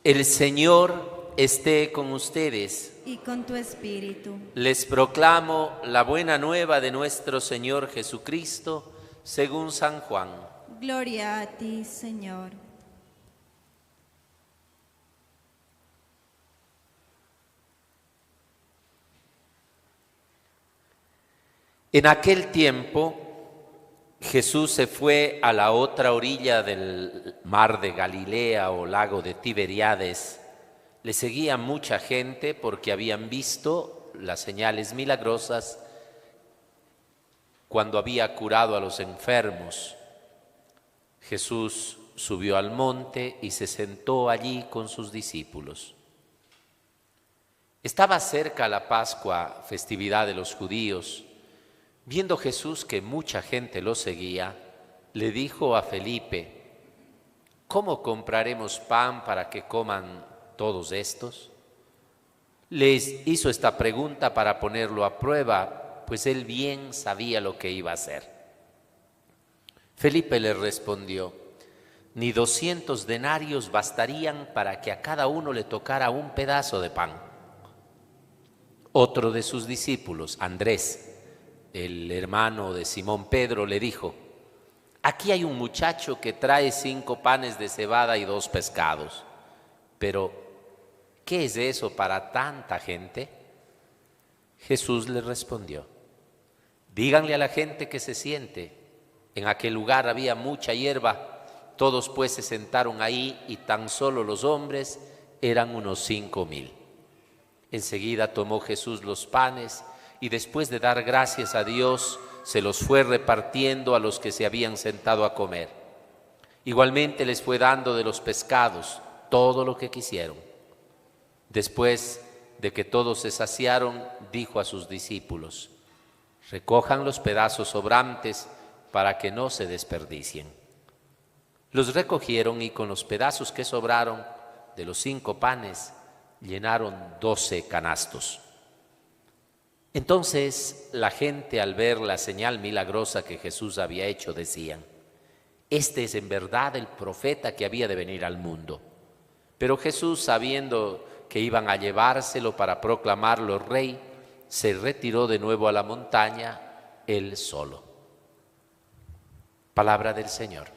El Señor esté con ustedes. Y con tu espíritu. Les proclamo la buena nueva de nuestro Señor Jesucristo, según San Juan. Gloria a ti, Señor. En aquel tiempo, Jesús se fue a la otra orilla del mar de Galilea o lago de Tiberíades. Le seguía mucha gente porque habían visto las señales milagrosas cuando había curado a los enfermos. Jesús subió al monte y se sentó allí con sus discípulos. Estaba cerca la Pascua, festividad de los judíos. Viendo Jesús que mucha gente lo seguía, le dijo a Felipe: ¿cómo compraremos pan para que coman todos estos? Les hizo esta pregunta para ponerlo a prueba, pues él bien sabía lo que iba a hacer. Felipe le respondió: ni 200 denarios bastarían para que a cada uno le tocara un pedazo de pan. Otro de sus discípulos, Andrés, el hermano de Simón Pedro, le dijo: aquí hay un muchacho que trae 5 panes de cebada y 2 pescados. Pero, ¿qué es eso para tanta gente? Jesús le respondió: díganle a la gente que se siente. En aquel lugar había mucha hierba. Todos pues se sentaron ahí y tan solo los hombres eran unos 5,000. Enseguida tomó Jesús los panes y después de dar gracias a Dios, se los fue repartiendo a los que se habían sentado a comer. Igualmente les fue dando de los pescados todo lo que quisieron. Después de que todos se saciaron, dijo a sus discípulos: recojan los pedazos sobrantes para que no se desperdicien. Los recogieron y con los pedazos que sobraron de los 5 panes llenaron 12 canastos. Entonces la gente, al ver la señal milagrosa que Jesús había hecho, decían: este es en verdad el profeta que había de venir al mundo. Pero Jesús, sabiendo que iban a llevárselo para proclamarlo rey, se retiró de nuevo a la montaña, él solo. Palabra del Señor.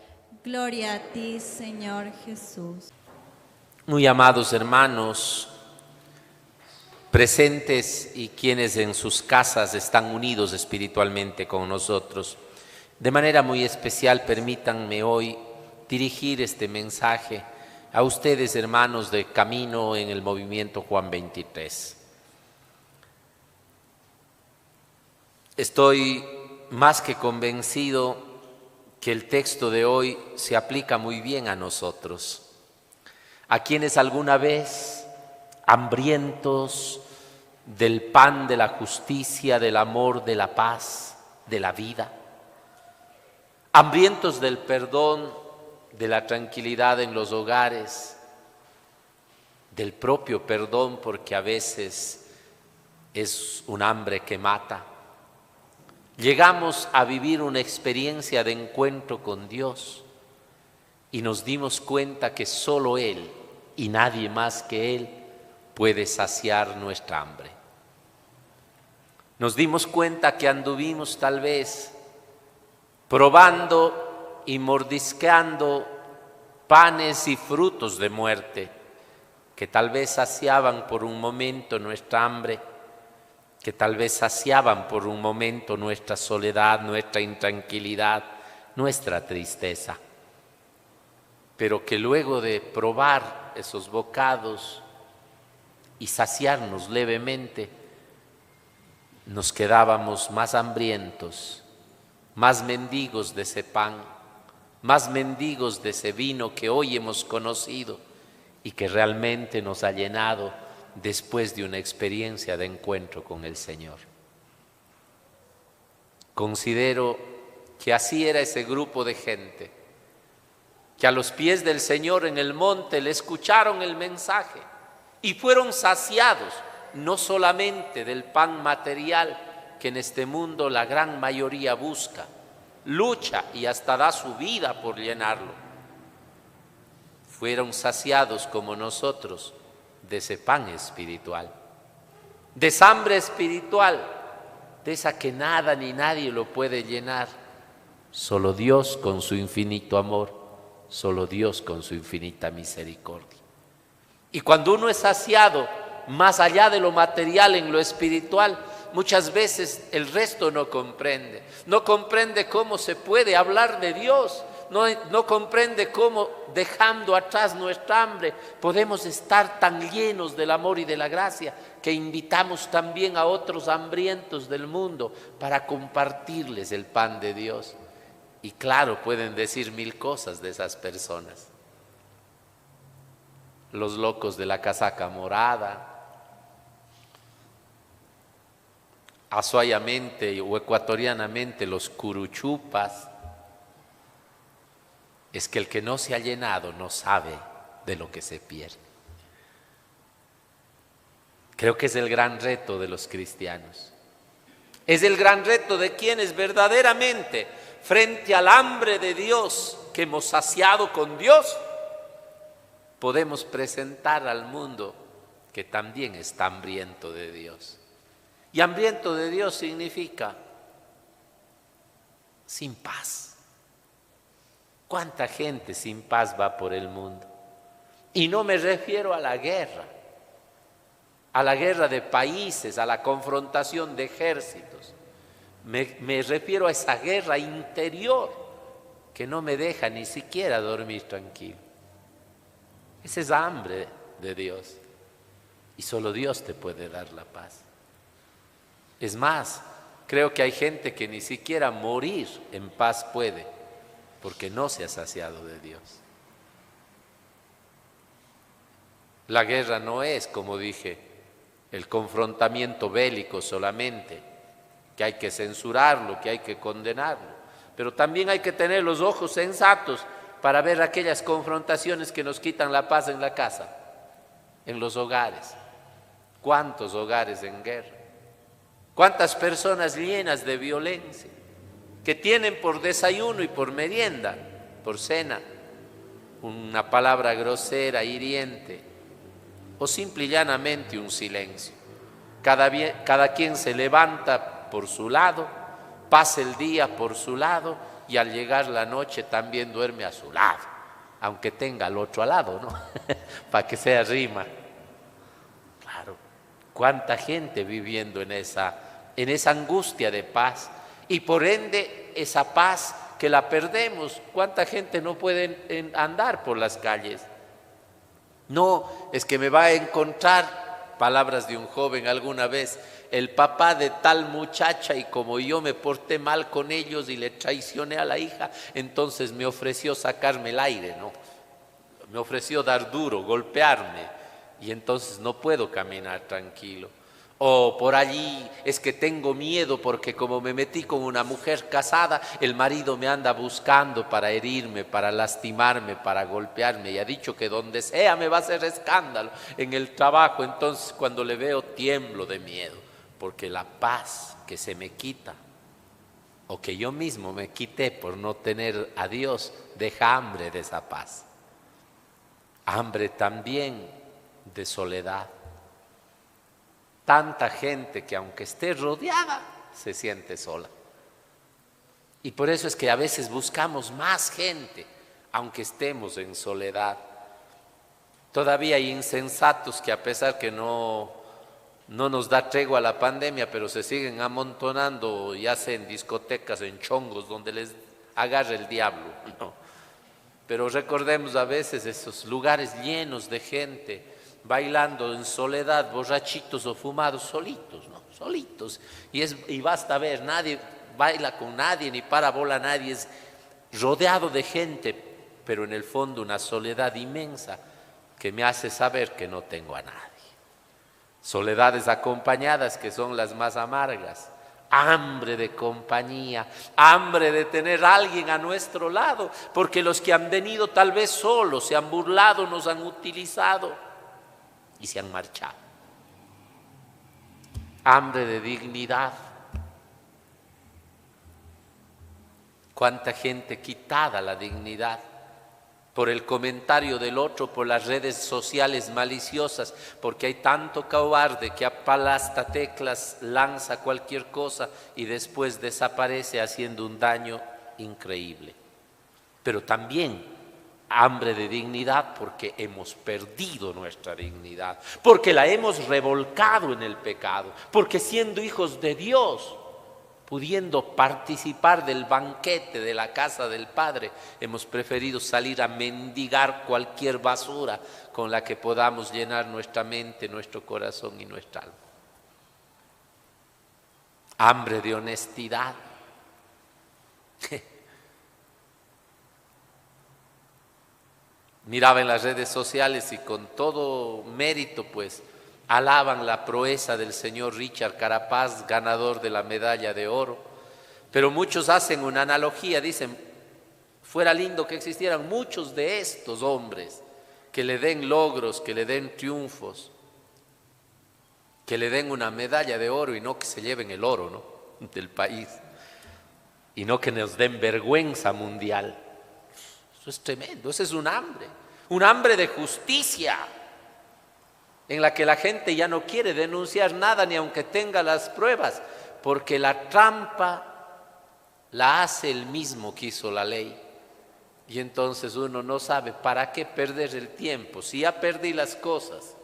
Gloria a ti, Señor Jesús. Muy amados hermanos, presentes y quienes en sus casas están unidos espiritualmente con nosotros, de manera muy especial permítanme hoy dirigir este mensaje a ustedes, hermanos de Camino en el Movimiento Juan 23. Estoy más que convencido que el texto de hoy se aplica muy bien a nosotros, a quienes alguna vez, hambrientos del pan de la justicia, del amor, de la paz, de la vida, hambrientos del perdón, de la tranquilidad en los hogares, del propio perdón, porque a veces es un hambre que mata. Llegamos a vivir una experiencia de encuentro con Dios y nos dimos cuenta que solo Él y nadie más que Él puede saciar nuestra hambre. Nos dimos cuenta que anduvimos tal vez probando y mordisqueando panes y frutos de muerte que tal vez saciaban por un momento nuestra hambre, que tal vez saciaban por un momento nuestra soledad, nuestra intranquilidad, nuestra tristeza, pero que luego de probar esos bocados y saciarnos levemente, nos quedábamos más hambrientos, más mendigos de ese pan, más mendigos de ese vino que hoy hemos conocido y que realmente nos ha llenado después de una experiencia de encuentro con el Señor. Considero que así era ese grupo de gente, que a los pies del Señor en el monte le escucharon el mensaje y fueron saciados, no solamente del pan material que en este mundo la gran mayoría busca, lucha y hasta da su vida por llenarlo. fueron saciados como nosotros de ese pan espiritual, de esa hambre espiritual, de esa que nada ni nadie lo puede llenar. Solo Dios con su infinito amor, solo Dios con su infinita misericordia. Y cuando uno es saciado, más allá de lo material en lo espiritual, muchas veces el resto no comprende. No comprende cómo se puede hablar de Dios. No comprende cómo, dejando atrás nuestra hambre, podemos estar tan llenos del amor y de la gracia que invitamos también a otros hambrientos del mundo para compartirles el pan de Dios. Y claro, pueden decir mil cosas de esas personas. Los locos de la casaca morada, azuayamente o ecuatorianamente los curuchupas. Es que el que no se ha llenado no sabe de lo que se pierde. Creo que es el gran reto de los cristianos. Es el gran reto de quienes verdaderamente, frente al hambre de Dios que hemos saciado con Dios, podemos presentar al mundo que también está hambriento de Dios. Y hambriento de Dios significa sin paz. ¿Cuánta gente sin paz va por el mundo? Y no me refiero a la guerra de países, a la confrontación de ejércitos. Me refiero a esa guerra interior que no me deja ni siquiera dormir tranquilo. Esa es hambre de Dios. Y solo Dios te puede dar la paz. Es más, creo que hay gente que ni siquiera morir en paz puede, porque no se ha saciado de Dios. La guerra no es, como dije, el confrontamiento bélico solamente, que hay que censurarlo, que hay que condenarlo, pero también hay que tener los ojos sensatos para ver aquellas confrontaciones que nos quitan la paz en la casa, en los hogares. ¿Cuántos hogares en guerra? ¿Cuántas personas llenas de violencia? Que tienen por desayuno y por merienda, por cena, una palabra grosera, hiriente, o simple y llanamente un silencio. Cada quien se levanta por su lado, pasa el día por su lado y al llegar la noche también duerme a su lado, aunque tenga al otro al lado, ¿no? Para que sea rima. Claro, cuánta gente viviendo en esa angustia de paz. Y por ende, esa paz que la perdemos, ¿cuánta gente no puede andar por las calles? No, es que me va a encontrar, palabras de un joven alguna vez, el papá de tal muchacha y como yo me porté mal con ellos y le traicioné a la hija, entonces me ofreció sacarme el aire, ¿no? Me ofreció dar duro, golpearme y entonces no puedo caminar tranquilo. O por allí es que tengo miedo porque como me metí con una mujer casada, el marido me anda buscando para herirme, para lastimarme, para golpearme y ha dicho que donde sea me va a hacer escándalo. En el trabajo, entonces cuando le veo tiemblo de miedo, porque la paz que se me quita o que yo mismo me quité por no tener a Dios, deja hambre de esa paz. Hambre también de soledad. Tanta gente que aunque esté rodeada, se siente sola. Y por eso es que a veces buscamos más gente, aunque estemos en soledad. Todavía hay insensatos que a pesar que no nos da tregua la pandemia, pero se siguen amontonando, ya sea en discotecas, en chongos, donde les agarra el diablo, ¿no? Pero recordemos a veces esos lugares llenos de gente, bailando en soledad, borrachitos o fumados, solitos, ¿no? Solitos. Y basta ver, nadie baila con nadie, ni para bola a nadie, es rodeado de gente, pero en el fondo una soledad inmensa que me hace saber que no tengo a nadie. Soledades acompañadas que son las más amargas. Hambre de compañía, hambre de tener a alguien a nuestro lado, porque los que han venido tal vez solos, se han burlado, nos han utilizado y se han marchado. Hambre de dignidad. Cuánta gente quitada la dignidad por el comentario del otro, por las redes sociales maliciosas, porque hay tanto cobarde que aplasta teclas, lanza cualquier cosa y después desaparece haciendo un daño increíble. Pero también hambre de dignidad porque hemos perdido nuestra dignidad, porque la hemos revolcado en el pecado, porque siendo hijos de Dios, pudiendo participar del banquete de la casa del Padre, hemos preferido salir a mendigar cualquier basura con la que podamos llenar nuestra mente, nuestro corazón y nuestra alma. Hambre de honestidad. Miraba en las redes sociales y con todo mérito pues alaban la proeza del señor Richard Carapaz, ganador de la medalla de oro, pero muchos hacen una analogía, dicen, fuera lindo que existieran muchos de estos hombres que le den logros, que le den triunfos, que le den una medalla de oro y no que se lleven el oro, ¿no?, del país, y no que nos den vergüenza mundial. Eso es tremendo, ese es un hambre de justicia, en la que la gente ya no quiere denunciar nada ni aunque tenga las pruebas, porque la trampa la hace el mismo que hizo la ley. Y entonces uno no sabe para qué perder el tiempo. Si ya perdí las cosas,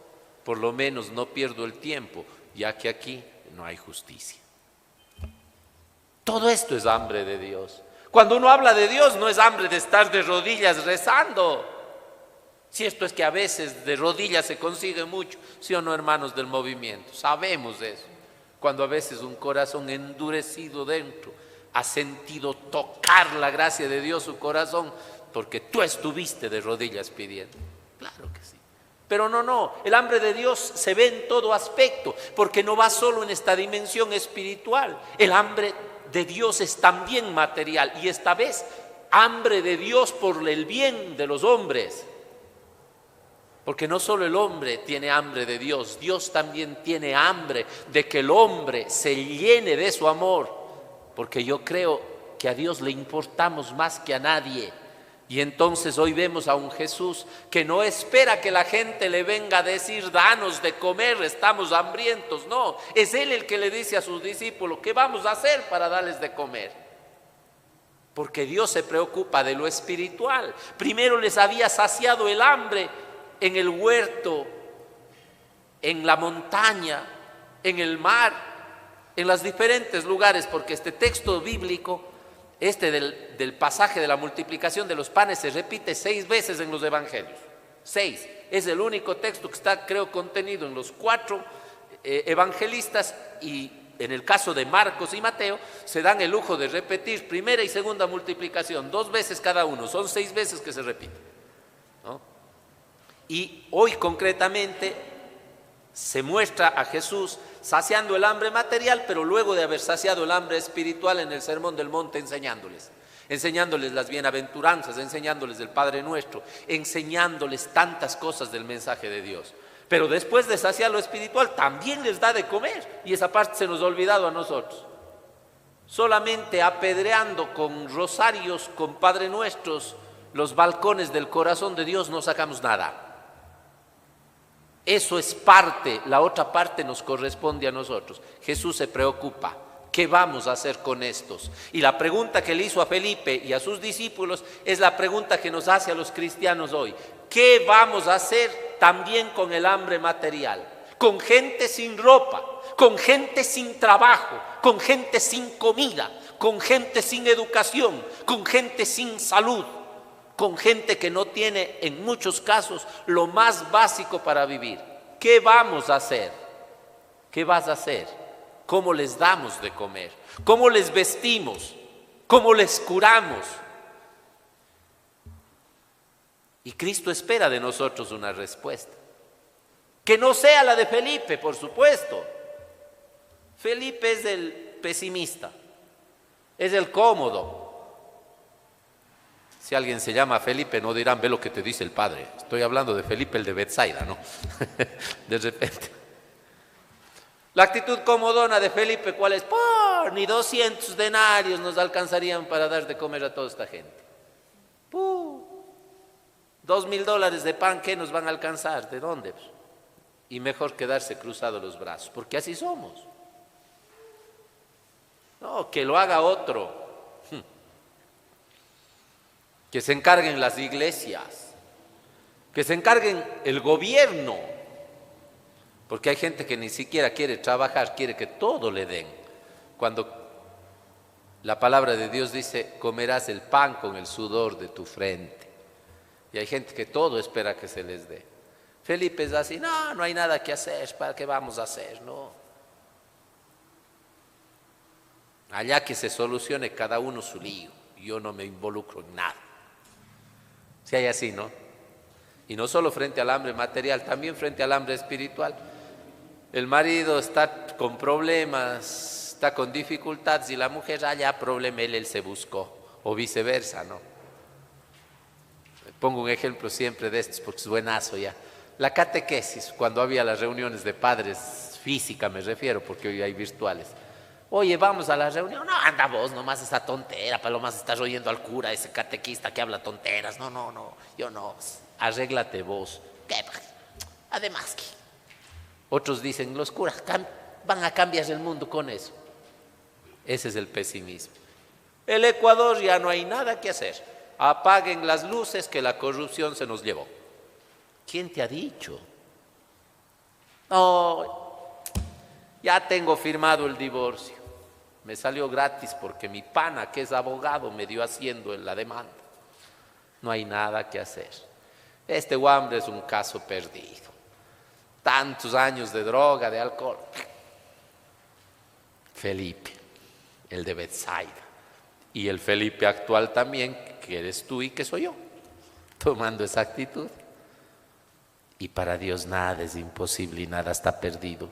por lo menos no pierdo el tiempo, ya que aquí no hay justicia. Todo esto es hambre de Dios. Cuando uno habla de Dios, no es hambre de estar de rodillas rezando. Cierto es que a veces de rodillas se consigue mucho, ¿sí o no, hermanos del movimiento? Sabemos eso. Cuando a veces un corazón endurecido dentro ha sentido tocar la gracia de Dios su corazón, porque tú estuviste de rodillas pidiendo. Claro que sí. Pero no, el hambre de Dios se ve en todo aspecto, porque no va solo en esta dimensión espiritual. El hambre de Dios es también material, y esta vez hambre de Dios por el bien de los hombres. Porque no solo el hombre tiene hambre de Dios, Dios también tiene hambre de que el hombre se llene de su amor, porque yo creo que a Dios le importamos más que a nadie. Y entonces hoy vemos a un Jesús que no espera que la gente le venga a decir, danos de comer, estamos hambrientos. No, es Él el que le dice a sus discípulos, ¿qué vamos a hacer para darles de comer? Porque Dios se preocupa de lo espiritual. Primero les había saciado el hambre en el huerto, en la montaña, en el mar, en los diferentes lugares, porque este texto bíblico, del pasaje de la multiplicación de los panes, se repite 6 veces en los evangelios. 6. Es el único texto que está, creo, contenido en los 4 evangelistas, y en el caso de Marcos y Mateo se dan el lujo de repetir primera y segunda multiplicación 2 veces cada uno. Son 6 veces que se repite, ¿no? Y hoy concretamente se muestra a Jesús saciando el hambre material, pero luego de haber saciado el hambre espiritual en el Sermón del Monte, enseñándoles las bienaventuranzas, enseñándoles el Padre Nuestro, enseñándoles tantas cosas del mensaje de Dios. Pero después de saciar lo espiritual, también les da de comer, y esa parte se nos ha olvidado a nosotros. Solamente apedreando con rosarios, con Padre Nuestros, los balcones del corazón de Dios no sacamos nada. Eso es parte, la otra parte nos corresponde a nosotros. Jesús se preocupa, ¿qué vamos a hacer con estos? Y la pregunta que le hizo a Felipe y a sus discípulos es la pregunta que nos hace a los cristianos hoy. ¿Qué vamos a hacer también con el hambre material? Con gente sin ropa, con gente sin trabajo, con gente sin comida, con gente sin educación, con gente sin salud, con gente que no tiene en muchos casos lo más básico para vivir. ¿Qué vamos a hacer? ¿Qué vas a hacer? ¿Cómo les damos de comer? ¿Cómo les vestimos? ¿Cómo les curamos? Y Cristo espera de nosotros una respuesta. Que no sea la de Felipe, por supuesto. Felipe es el pesimista, es el cómodo. Si alguien se llama Felipe, no dirán, ve lo que te dice el padre. Estoy hablando de Felipe, el de Betsaida, ¿no? De repente. La actitud comodona de Felipe, ¿cuál es? Ni 200 denarios nos alcanzarían para dar de comer a toda esta gente. $2,000 de pan, ¿qué nos van a alcanzar? ¿De dónde? Y mejor quedarse cruzados los brazos, porque así somos. No, que lo haga otro. Que se encarguen las iglesias, que se encarguen el gobierno, porque hay gente que ni siquiera quiere trabajar, quiere que todo le den. Cuando la palabra de Dios dice, comerás el pan con el sudor de tu frente. Y hay gente que todo espera que se les dé. Felipe es así, no hay nada que hacer, ¿para qué vamos a hacer? No. Allá que se solucione cada uno su lío, yo no me involucro en nada. Si hay así, ¿no? Y no solo frente al hambre material, también frente al hambre espiritual. El marido está con problemas, está con dificultades y la mujer allá problema él se buscó, o viceversa, ¿no? Pongo un ejemplo siempre de estos porque es buenazo ya. La catequesis, cuando había las reuniones de padres, física me refiero, porque hoy hay virtuales. Oye, vamos a la reunión. No, anda vos, nomás esa tontera, palomas estás oyendo al cura, ese catequista que habla tonteras. No, yo no. Arréglate vos. ¿Qué? Además que otros dicen, los curas van a cambiar el mundo con eso. Ese es el pesimismo. El Ecuador ya no hay nada que hacer. Apaguen las luces que la corrupción se nos llevó. ¿Quién te ha dicho? No, ya tengo firmado el divorcio. Me salió gratis porque mi pana, que es abogado, me dio haciendo en la demanda. No hay nada que hacer. Este hombre es un caso perdido. Tantos años de droga, de alcohol. Felipe, el de Bethsaida. Y el Felipe actual también, que eres tú y que soy yo, tomando esa actitud. Y para Dios nada es imposible y nada está perdido,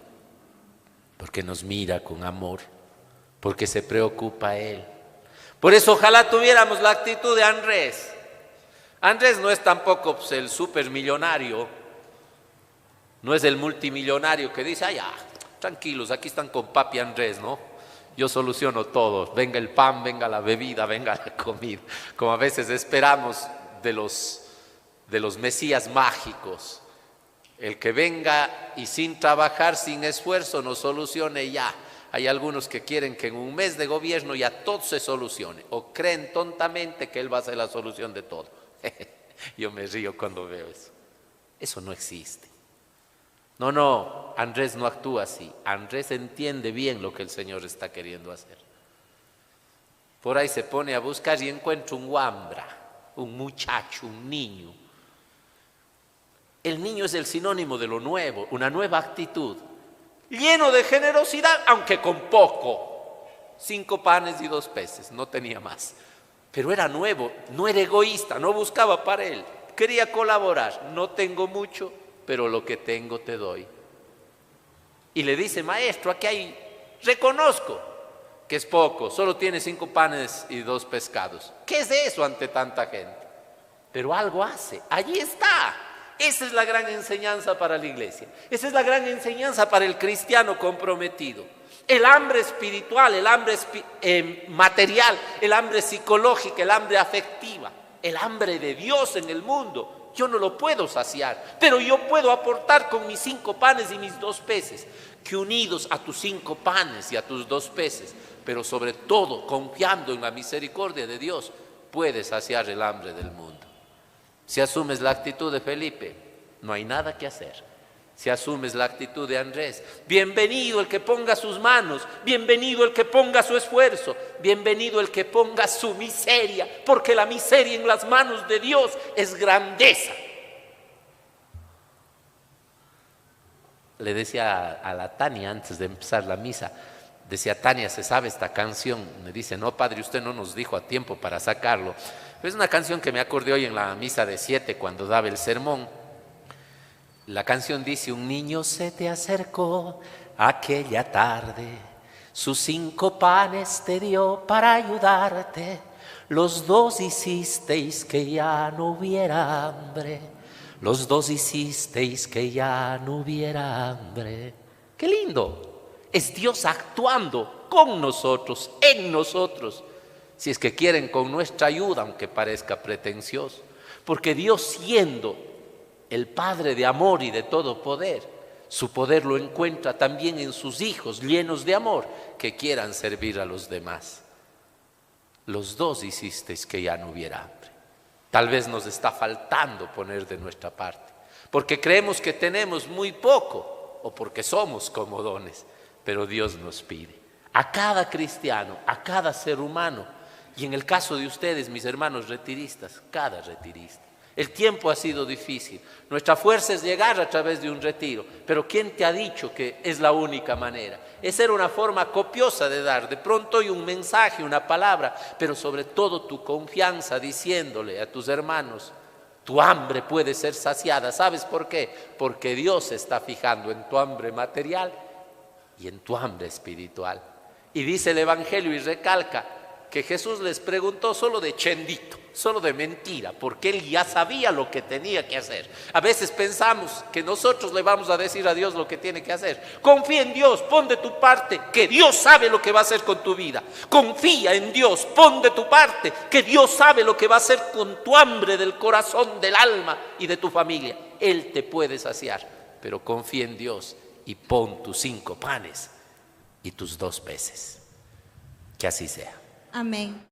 porque nos mira con amor, porque se preocupa a Él. Por eso ojalá tuviéramos la actitud de Andrés. Andrés no es tampoco el supermillonario, no es el multimillonario que dice, ya, tranquilos, aquí están con papi Andrés, ¿no? Yo soluciono todo, venga el pan, venga la bebida, venga la comida, como a veces esperamos de los mesías mágicos. El que venga y sin trabajar, sin esfuerzo, nos solucione ya. Hay algunos que quieren que en un mes de gobierno ya todo se solucione, o creen tontamente que él va a ser la solución de todo. Yo me río cuando veo eso. Eso no existe. No, Andrés no actúa así. Andrés entiende bien lo que el Señor está queriendo hacer. Por ahí se pone a buscar y encuentra un huambra, un muchacho, un niño. El niño es el sinónimo de lo nuevo, una nueva actitud, lleno de generosidad, aunque con poco. 5 panes y 2 peces, no tenía más. Pero era nuevo, no era egoísta, no buscaba para él, quería colaborar. No tengo mucho, pero lo que tengo te doy. Y le dice, maestro, aquí hay, reconozco que es poco, solo tiene 5 panes y 2 pescados. ¿Qué es eso ante tanta gente? Pero algo hace, allí está. Esa es la gran enseñanza para la iglesia. Esa es la gran enseñanza para el cristiano comprometido. El hambre espiritual, el hambre material, el hambre psicológica, el hambre afectiva, el hambre de Dios en el mundo. Yo no lo puedo saciar, pero yo puedo aportar con mis 5 panes y mis 2 peces, que unidos a tus 5 panes y a tus 2 peces, pero sobre todo confiando en la misericordia de Dios, puedes saciar el hambre del mundo. Si asumes la actitud de Felipe, no hay nada que hacer. Si asumes la actitud de Andrés, bienvenido el que ponga sus manos, bienvenido el que ponga su esfuerzo, bienvenido el que ponga su miseria, porque la miseria en las manos de Dios es grandeza. Le decía a la Tania antes de empezar la misa, decía, Tania, ¿se sabe esta canción? Me dice, no, padre, usted no nos dijo a tiempo para sacarlo. Es una canción que me acordé hoy en la misa de 7 cuando daba el sermón. La canción dice, un niño se te acercó aquella tarde, sus 5 panes te dio para ayudarte, los 2 hicisteis que ya no hubiera hambre, los 2 hicisteis que ya no hubiera hambre. ¡Qué lindo! Es Dios actuando con nosotros, en nosotros. Si es que quieren con nuestra ayuda, aunque parezca pretencioso. Porque Dios, siendo el Padre de amor y de todo poder, su poder lo encuentra también en sus hijos llenos de amor que quieran servir a los demás. Los dos hicisteis que ya no hubiera hambre. Tal vez nos está faltando poner de nuestra parte, porque creemos que tenemos muy poco o porque somos comodones, pero Dios nos pide a cada cristiano, a cada ser humano, y en el caso de ustedes, mis hermanos retiristas, cada retirista. El tiempo ha sido difícil, nuestra fuerza es llegar a través de un retiro, pero ¿quién te ha dicho que es la única manera? Esa era una forma copiosa de dar, de pronto hay un mensaje, una palabra, pero sobre todo tu confianza diciéndole a tus hermanos, tu hambre puede ser saciada. ¿Sabes por qué? Porque Dios se está fijando en tu hambre material y en tu hambre espiritual. Y dice el Evangelio y recalca que Jesús les preguntó solo de chendito, solo de mentira, porque Él ya sabía lo que tenía que hacer. A veces pensamos que nosotros le vamos a decir a Dios lo que tiene que hacer. Confía en Dios, pon de tu parte, que Dios sabe lo que va a hacer con tu vida. Confía en Dios, pon de tu parte, que Dios sabe lo que va a hacer con tu hambre del corazón, del alma y de tu familia. Él te puede saciar, pero confía en Dios y pon tus 5 panes y tus 2 peces. Que así sea. Amén.